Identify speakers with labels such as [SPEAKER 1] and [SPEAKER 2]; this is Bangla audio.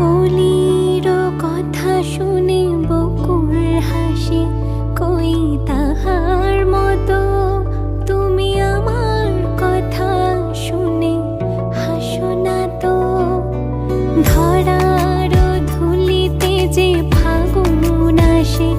[SPEAKER 1] কলির কথা শুনে বকুল হাসে, কই তাহার মতো তুমি আমার কথা শুনে হাসো না তো। ধরার ধুলিতে যে ফাগুন আসে,